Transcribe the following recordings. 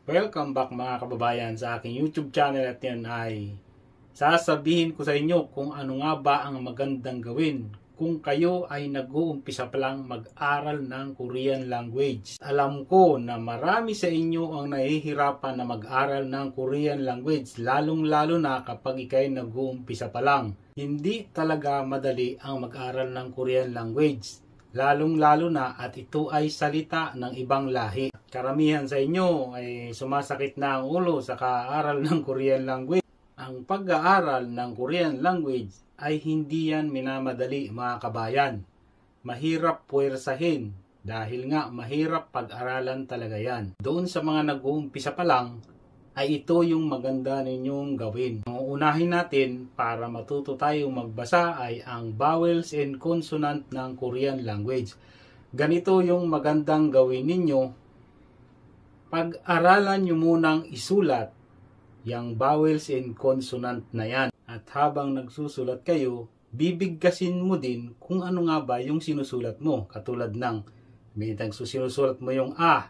Welcome back mga kababayan sa aking YouTube channel at yan ay sasabihin ko sa inyo kung ano nga ba ang magandang gawin kung kayo ay nag-uumpisa pa lang mag-aral ng Korean language. Alam ko na marami sa inyo ang nahihirapan na mag-aral ng Korean language lalong-lalo na kapag ikay nag-uumpisa pa lang. Hindi talaga madali ang mag-aral ng Korean language. Lalong-lalo na at ito ay salita ng ibang lahi. Karamihan sa inyo ay sumasakit na ang ulo sa kaaral ng Korean language. Ang pag-aaral ng Korean language ay hindi yan minamadali mga kabayan. Mahirap puwersahin dahil nga mahirap pag-aralan talaga yan. Doon sa mga nag-uumpisa pa lang ay ito yung maganda ninyong gawin. Ang unahin natin para matuto tayong magbasa ay ang vowels and consonant ng Korean language. Ganito yung magandang gawin ninyo. Pag-aralan nyo munang isulat yung vowels and consonant na yan. At habang nagsusulat kayo, bibigkasin mo din kung ano nga ba yung sinusulat mo. Katulad ng, sinusulat mo yung A.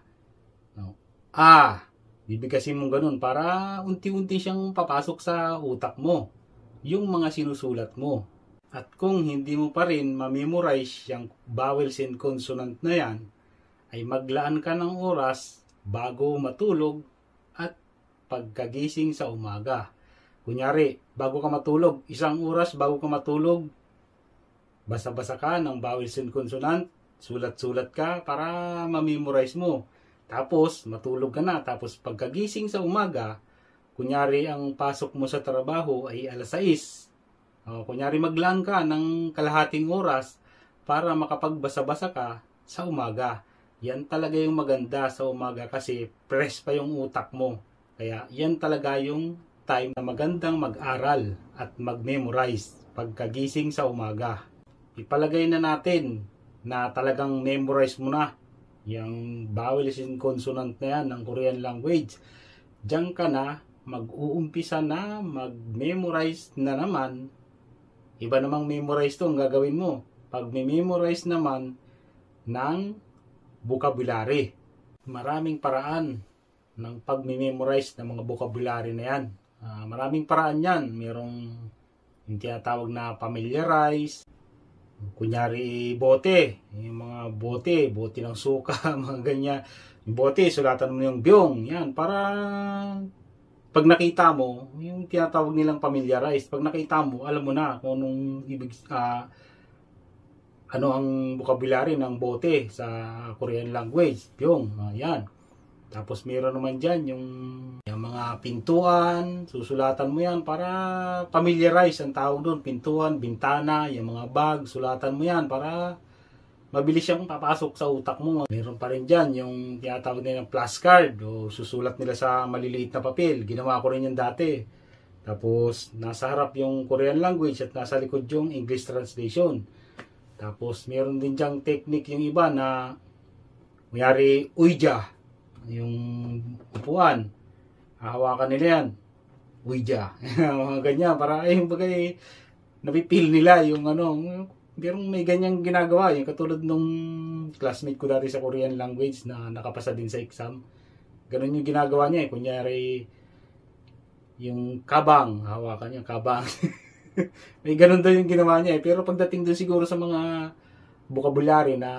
No? A. Bibigkasin mo ganun para unti-unti siyang papasok sa utak mo. Yung mga sinusulat mo. At kung hindi mo pa rin mamemorize yung vowels and consonant na yan, ay maglaan ka ng oras bago matulog at pagkagising sa umaga. Kunyari, bago ka matulog, 1 oras bago ka matulog, basa-basa ka ng vowels and consonant, sulat-sulat ka para mamemorize mo. Tapos, matulog ka na. Tapos, pagkagising sa umaga, kunyari ang pasok mo sa trabaho ay alas 6. Kunyari maglaan ka ng kalahating oras para makapagbasa-basa ka sa umaga. Yan talaga yung maganda sa umaga kasi fresh pa yung utak mo. Kaya yan talaga yung time na magandang mag-aral at mag-memorize pagkagising sa umaga. Ipalagay na natin na talagang memorize mo na yung vowels and consonant na yan ng Korean language. Diyan ka na, mag-uumpisa na, mag-memorize na naman. Iba namang memorize to ang gagawin mo. Pag memorize naman ng vocabulary. Maraming paraan ng pag-memorize ng mga vocabulary na yan. Maraming paraan yan. Merong yung tinatawag na familiarize. Kunyari bote. Yung mga bote ng suka, mga ganyan. Yung bote, sulatan mo yung byong. Yan, para pag nakita mo, yung tinatawag nilang familiarize. Pag nakita mo, alam mo na kung anong ibig ano ang vocabulary ng bote sa Korean language. Yung, yan. Tapos meron naman dyan yung mga pintuan, susulatan mo yan para familiarize ang tawag doon. Pintuan, bintana, yung mga bag, sulatan mo yan para mabilis siyang papasok sa utak mo. Meron pa rin dyan yung tinatawag nilang flashcard o susulat nila sa maliliit na papel. Ginawa ko rin yan dati. Tapos nasa harap yung Korean language at nasa likod yung English translation. Tapos, meron din dyang technique yung iba na mayari Ouija, yung upuan. Hahawakan nila yan. Ouija. Mga ganyan. Para, bagay, napipil nila yung merong may ganyang ginagawa. Yung katulad nung classmate ko dati sa Korean language na nakapasa din sa exam. Ganun yung ginagawa niya. Kunyari, yung kabang. Hawakan niya, kabang. May ganun daw yung ginawa niya Pero pagdating doon siguro sa mga vocabulary na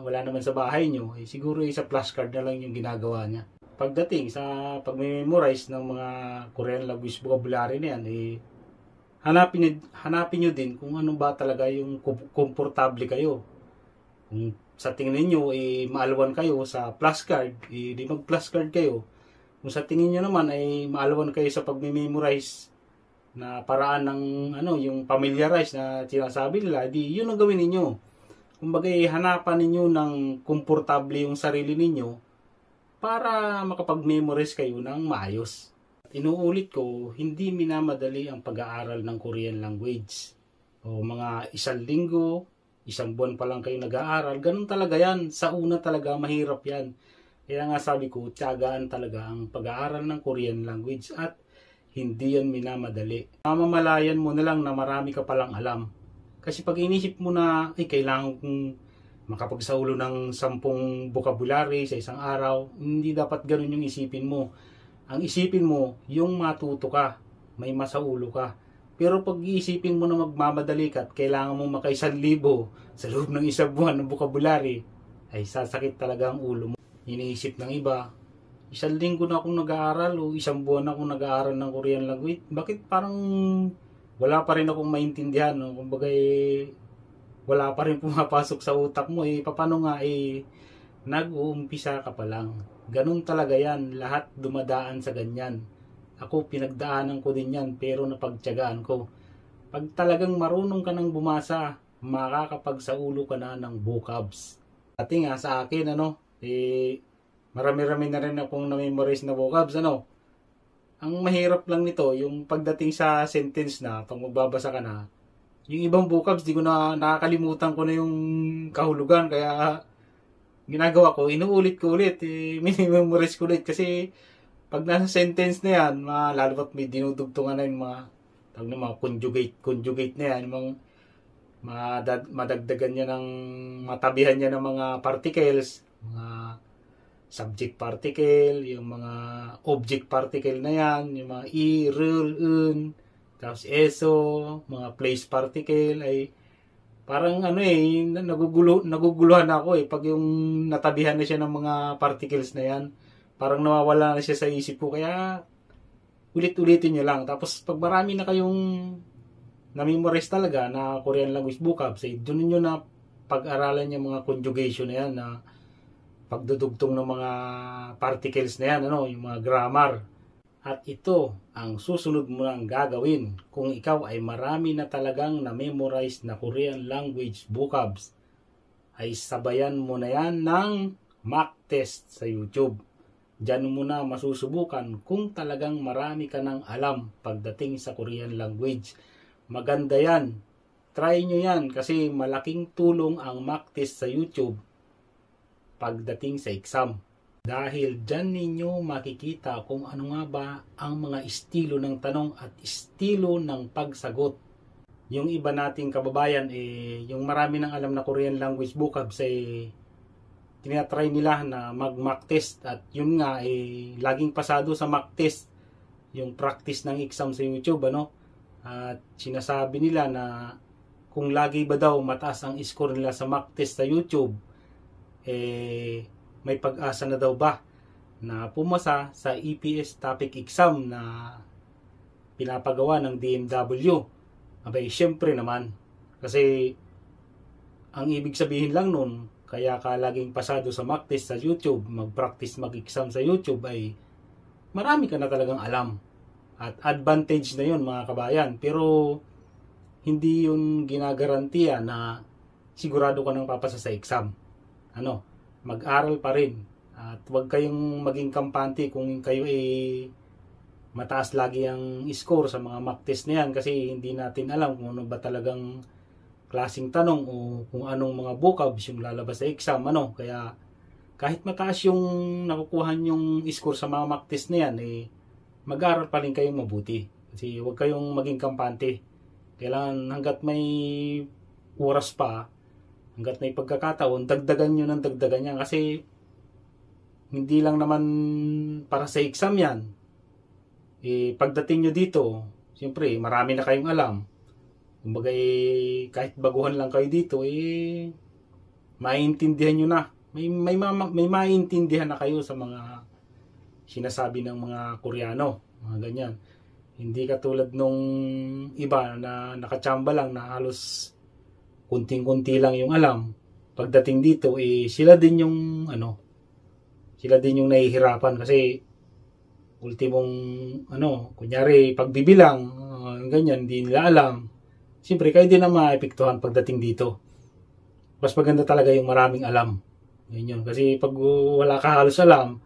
wala naman sa bahay nyo, siguro sa flashcard na lang yung ginagawa niya. Pagdating sa pag-memorize ng mga Korean language vocabulary na yan, hanapin nyo din kung ano ba talaga yung komportable kayo. Kung sa tingin niyo maalawan kayo sa flashcard, di mag-flashcard kayo. Kung sa tingin niyo naman ay maalawan kayo sa pag-memorize na paraan ng yung familiarize na sinasabi nila, di yun ang gawin ninyo. Kumbaga, hanapan ninyo ng komportable yung sarili ninyo para makapag-memorize kayo ng maayos. Inuulit ko, hindi minamadali ang pag-aaral ng Korean language. O mga 1 linggo, 1 buwan pa lang kayo nag-aaral, ganun talaga yan. Sa una talaga, mahirap yan. Kaya nga sabi ko, tiyagaan talaga ang pag-aaral ng Korean language at hindi yan minamadali. Mamamalayan mo na lang na marami ka palang alam. Kasi pag inisip mo na, kailangan kong makapagsaulo ng 10 vocabulary sa isang araw. Hindi dapat ganun yung isipin mo. Ang isipin mo, yung matuto ka, may masaulo ka. Pero pag iisipin mo na magmamadali ka at kailangan mo maka 1,000 sa loob ng isang buwan ng vocabulary, ay sasakit talaga ang ulo mo. Iniisip ng iba, 1 linggo na akong nag-aaral o 1 buwan na akong nag-aaral ng Korean language. Bakit parang wala pa rin akong maintindihan? No? Kumbaga wala pa rin pumapasok sa utak mo. Paano nga nag-uumpisa ka pa lang. Ganun talaga yan. Lahat dumadaan sa ganyan. Ako, pinagdaanan ko din yan, pero napagtiyagaan ko. Pag talagang marunong ka ng bumasa, makakapagsaulo ka na ng vocabs. Dati nga sa akin, marami-rami na rin akong na-memorize na vocabs, Ang mahirap lang nito, yung pagdating sa sentence na, pag magbabasa ka na, yung ibang vocabs, di ko na nakakalimutan ko na yung kahulugan, kaya ginagawa ko, inuulit ko ulit, minimemorize ko ulit, kasi pag nasa sentence na yan, lalo pat may dinudugtungan na yung mga conjugate na yan, yung madagdagan niya ng, matabihan niya ng mga particles, mga subject particle, yung mga object particle na yan, yung mga rel, tapos eso, mga place particle, ay parang naguguluhan ako pag yung natabihan na siya ng mga particles na yan, parang nawawala na siya sa isip ko, kaya ulit-ulitin nyo lang. Tapos pag marami na kayong na-memorize talaga na Korean language vocabs, doon nyo na pag-aralan yung mga conjugation na yan, na pagdudugtong ng mga particles na yan, yung mga grammar. At ito ang susunod mo lang gagawin kung ikaw ay marami na talagang na-memorize na Korean language vocabs, ay sabayan mo na yan ng mock test sa YouTube. Diyan mo na masusubukan kung talagang marami ka nang alam pagdating sa Korean language. Maganda yan. Try nyo yan kasi malaking tulong ang mock test sa YouTube pagdating sa exam. Dahil dyan ninyo makikita kung ano nga ba ang mga estilo ng tanong at estilo ng pagsagot. Yung iba nating kababayan, yung marami nang alam na Korean language vocabs, tinatry nila na mag-mock test, at yun nga laging pasado sa mock test yung practice ng exam sa YouTube, at sinasabi nila na kung lagi ba daw mataas ang score nila sa mock test sa YouTube, may pag-asa na daw ba na pumasa sa EPS topic exam na pinapagawa ng DMW. Abay, syempre naman, kasi ang ibig sabihin lang nun, kaya ka laging pasado sa mock test sa YouTube, mag-practice mag-exam sa YouTube, ay marami ka na talagang alam. At advantage na yun, mga kabayan. Pero hindi yun ginagarantiya na sigurado ka nang papasa sa exam. Mag-aral pa rin. At huwag kayong maging kampante kung kayo mataas lagi ang score sa mga mock test na yan, kasi hindi natin alam kung ano ba talagang klaseng tanong o kung anong mga vocabs yung lalabas sa exam, Kaya kahit mataas yung nakukuha yung score sa mga mock test na yan, mag-aral pa rin kayong mabuti. Kasi huwag kayong maging kampante. Kailangan hanggat may oras pa, hanggat may pagkakataon, dagdagan nyo ng dagdagan yan. Kasi hindi lang naman para sa exam yan. Pagdating nyo dito, siyempre marami na kayong alam. Kumbaga kahit baguhan lang kayo dito, maiintindihan nyo na. May maiintindihan na kayo sa mga sinasabi ng mga Koreano, mga ganyan. Hindi katulad nung iba na nakachamba lang, na halos kunting-kunti lang yung alam. Pagdating dito, sila din yung nahihirapan, kasi ultimong kunyari pagbibilang, ganyan, hindi nila alam. Siyempre, kayo din na maepektuhan pagdating dito. Mas maganda talaga yung maraming alam. Yun. Kasi pag wala ka halos alam,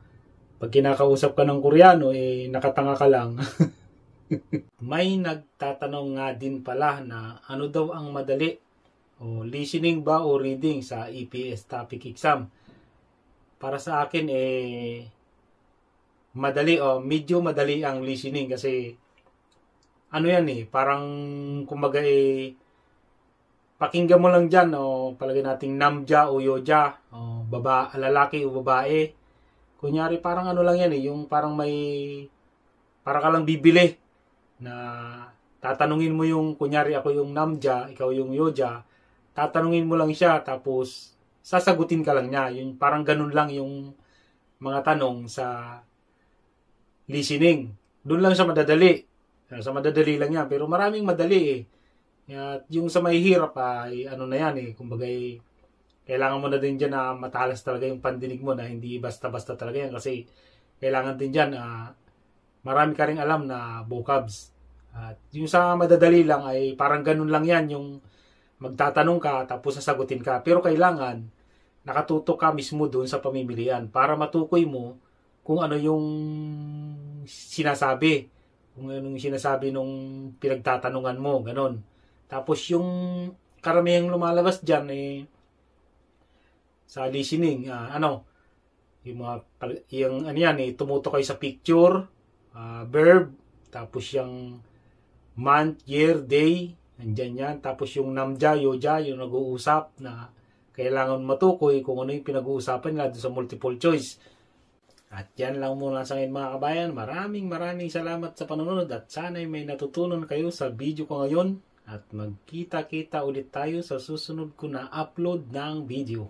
pag kinakausap ka ng Koreano, nakatanga ka lang. May nagtatanong nga din pala na ano daw ang madali, o listening ba o reading sa EPS topic exam. Para sa akin, madali, medyo madali ang listening, kasi parang kumbaga pakinggan mo lang dyan, palagay nating namja o yoja, lalaki o babae. Kunyari, parang ano lang yan yung parang para ka lang bibili na tatanungin mo yung, kunyari ako yung namja, ikaw yung yoja, tatanungin mo lang siya, tapos sasagutin ka lang niya. Yung, parang ganun lang yung mga tanong sa listening. Doon lang siya madadali. Sa madadali lang yan, pero maraming madali At yung sa may hirap ay ano na yan kumbaga kailangan mo na din dyan na matalas talaga yung pandinig mo na hindi basta-basta talaga yan kasi kailangan din dyan marami ka rin alam na vocabs. At yung sa madadali lang ay parang ganun lang yan yung magtatanong ka tapos sasagutin ka. Pero kailangan nakatutok ka mismo doon sa pamimilian para matukoy mo kung ano yung sinasabi. Kung ano yung sinasabi nung pinagtatanungan mo, ganun. Tapos yung karamihang lumalabas dyan sa listening, yung mga yung ano yan tumutok kayo sa picture, verb, tapos yung month, year, day, nandyan yan. Tapos yung namja, yoja, yung nag-uusap na kailangan matukoy kung ano yung pinag-uusapan nila sa multiple choice. At yan lang muna sa ngayon mga kabayan. Maraming salamat sa panonood at sana'y may natutunan kayo sa video ko ngayon. At magkita-kita ulit tayo sa susunod ko na upload ng video.